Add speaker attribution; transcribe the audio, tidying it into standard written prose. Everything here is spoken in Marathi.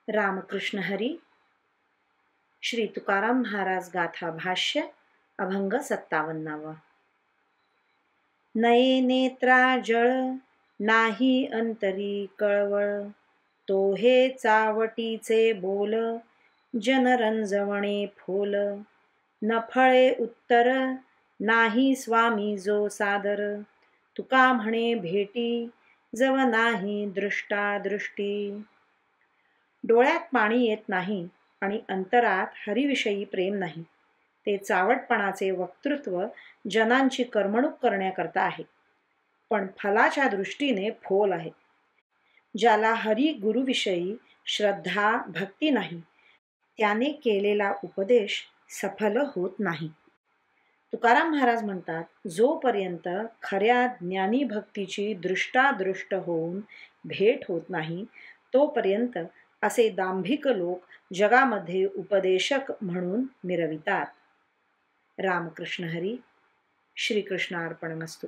Speaker 1: रामकृष्ण हरी. श्री तुकाराम महाराज गाथा भाष्य अभंग 57. नये नेत्रा जळ नाही अंतरी कळवळ, तो हे चावटीचे बोल जनरंजवणे फोल. न फळे उत्तर नाही स्वामी जो सादर, तुका म्हणे भेटी जव नाही दृष्टा दृष्टी. डोळ्यात पाणी येत नाही आणि अंतरात हरीविषयी प्रेम नाही. ते चावटपणाचे वक्तृत्व जनांची करमणूक करण्याकरता आहे, पण फलाच्या दृष्टीने फोल आहे. ज्याला हरी गुरुविषयी श्रद्धा भक्ती नाही, त्याने केलेला उपदेश सफल होत नाही. तुकाराम महाराज म्हणतात, जोपर्यंत खऱ्या ज्ञानी भक्तीची दृष्टादृष्ट होऊन भेट होत नाही, तोपर्यंत असे दांभिक लोक जगामध्ये उपदेशक म्हणून मिरवितात. रामकृष्ण हरी. श्रीकृष्णार्पणमस्तु.